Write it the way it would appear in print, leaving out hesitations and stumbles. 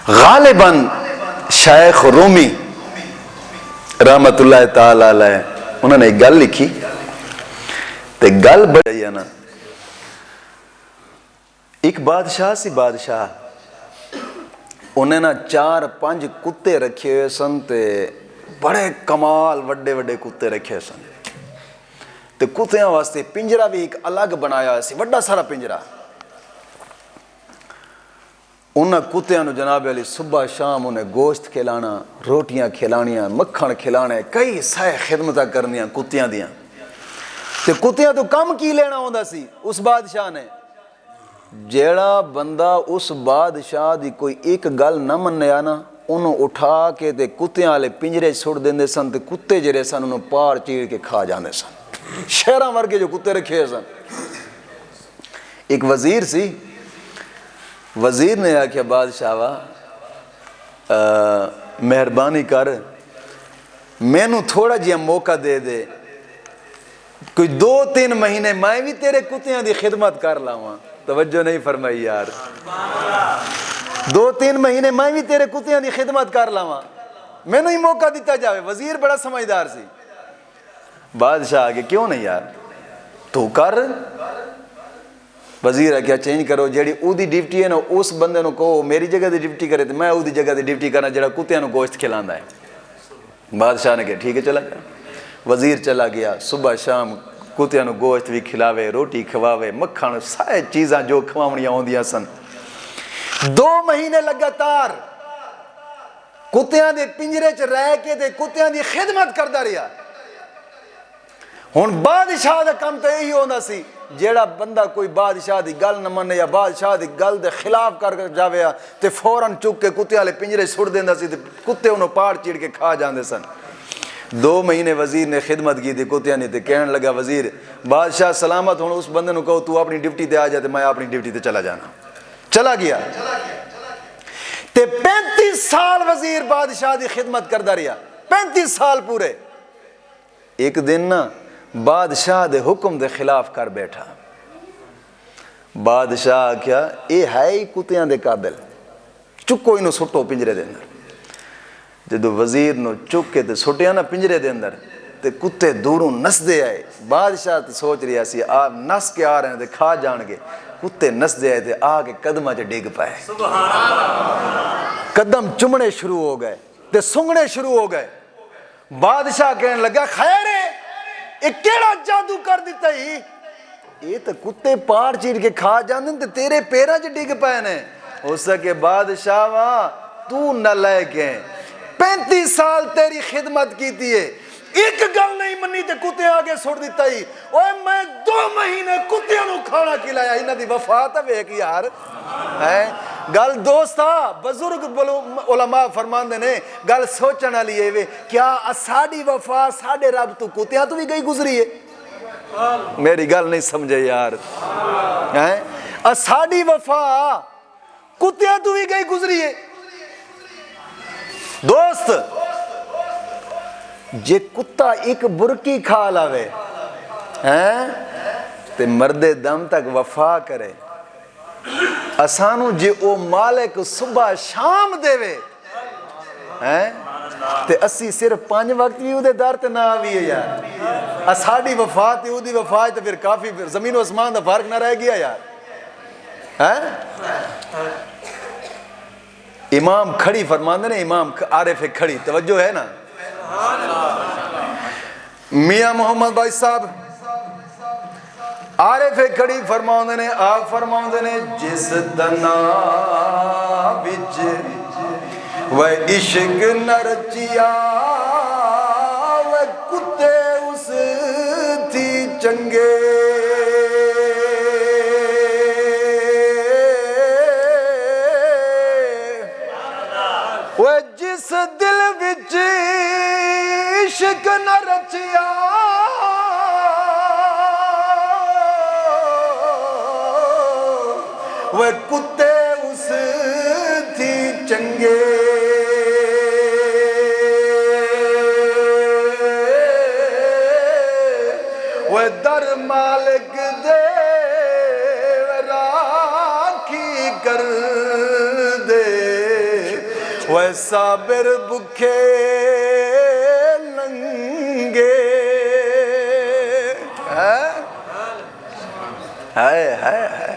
غالباً شیخ رومی رحمت اللہ تعالی علیہ انہوں نے ایک گل لکھی تے گل بڑی ہے نا. ایک بادشاہ سی بادشاہ انہیں نا 4-5 کتے رکھے ہوئے سن تے بڑے کمال وڈے وڈے کتے رکھے ہوئے سن تے کتیاں واسطے پنجرہ بھی ایک الگ بنایا سی وڈا سارا پنجرہ. انہاں کتیاں نو جناب علی صبح شام انہیں گوشت کھلانا روٹیاں کھلانیاں مکھن کھلانے کئی سائے خدمتاں کرنیاں کتیاں دیاں. تے کتیاں تو کم کی لینا ہوندا سی اس بادشاہ نے. جیڑا بندہ اس بادشاہ دی کوئی ایک گل نہ منیا نا انہوں اٹھا کے تے کتیاں والے پنجرے چھوڑ دیندے سن تے کتے جڑے سن انہوں پار چیڑ کے کھا جاندے سن. شہراں ورگے جو کتے رکھے سن. ایک وزیر سی وزیر نے آکھیا بادشاہ مہربانی کر مینوں تھوڑا جہا موقع دے دے کوئی 2-3 مہینے میں بھی تیرے کتیاں دی خدمت کر لاواں. توجہ نہیں فرمائی یار. 2-3 مہینے میں بھی تیرے کتیاں دی خدمت کر لاواں مینوں ہی موقع دیتا جاوے. وزیر بڑا سمجھدار سی. بادشاہ آگے کیوں نہیں یار تو کر. وزیر ہے کیا چینج کرو جیڑی او دی ڈیوٹی ہے نا اس بندے نو کہو میری جگہ دی ڈیوٹی کرے تو میں او دی جگہ دی ڈیوٹی کرنا جڑا کتیاں نو گوشت کھلاندا ہے. بادشاہ نے کہا ٹھیک ہے چلا گیا. وزیر چلا گیا صبح شام کتیاں نو گوشت بھی کھلاوے روٹی کھواوے مکھن سارے چیزاں جو کھواونیاں ہوندیاں سن. 2 مہینے لگاتار کتیاں دے پنجرے چ رہ کے تے کتیاں دی خدمت کردا رہیا. ہن بادشاہ دا کم تے یہی ہوندا سی جیڑا بندہ کوئی بادشاہ دی گل نہ منے یا بادشاہ دی گل دے خلاف کر جاوے تے فوراً چک کے کتے والے پنجرے سٹ دیندا سی تے کتے انہوں پاڑ چیڑ کے کھا جاندے سن. 2 مہینے وزیر نے خدمت کی تھی کتیاں نے تے کہنے لگا وزیر بادشاہ سلامت ہوں اس بندے نو کہو تو اپنی ڈیوٹی تے آ جا تے میں اپنی ڈیوٹی تے چلا جانا. چلا گیا تے 35 سال وزیر بادشاہ دی خدمت کردا رہیا. 35 سال پورے. ایک دن نا بادشاہ دے حکم دے خلاف کر بیٹھا. بادشاہ کیا اے ہے ہی کتیاں دے قابل چکو انہوں سٹو پنجرے دے اندر. جدو وزیر نو چک کے تے سٹیا نا پنجرے دے اندر تے کتے دوروں نس دے آئے. بادشاہ تے سوچ رہا سی آپ نس کے آ رہے ہیں تے کھا جان گے. کتے نس دے آئے تے آ کے قدمہ چے ڈگ پائے. قدم چمڑے شروع ہو گئے تے سنگڑے شروع ہو گئے. بادشاہ کہنے لگا خیر ہے ایک کیڑا جادو کر دیتا ہی یہ تو کتے پار چیڑ کے کھا جاندن تے تیرے پیرا چے ڈگ پائے نے. ہو سکے بادشاہ تو نہ لے کے 35 سال تیری خدمت کی تھی ہے ایک گل نہیں منی تے کتے آگے سڑ دیتا ہی. اوہ میں 2 مہینے کتیاں نو کھانا کھلایا. انہاں دی وفا تا ویکھ یار گل دوستا بزرگ علماء فرماندے نے گل سوچن والی ہے کیا ساڈی وفا ساڈے رب تو کتیاں تو بھی گئی گزری ہے. میری گل نہیں سمجھے یار. ساڈی وفا کتیاں تو بھی گئی گزری ہے. دوست جے کتا ایک برکی کھا لاوے تے مرد دم تک وفا کرے اسانو جے او مالک صبح شام دے وے تے اسی صرف 5 وقت بھی او دے در تے نہ آویے یار. ساڈی وفا تے او دی وفا تے پھر کافی زمین و اسمان دا فرق نہ رہ گیا یار. امام کھڑی فرماندے نے امام عارف کھڑی توجہ ہے نا میاں محمد بھائی صاحب عارف کھڑی فرماندے نے آپ فرماندے نے جس دنا وچ وہ عشق نہ رچیا وہ کتے اس تھی چنگے وہ جس دل وچ عشق نہ رچیا وہ کتے اس تھی چنگے وہ در مالک دے راکھی کر دے وہ صابر بکھے ننگے ہائے ہائے ہائے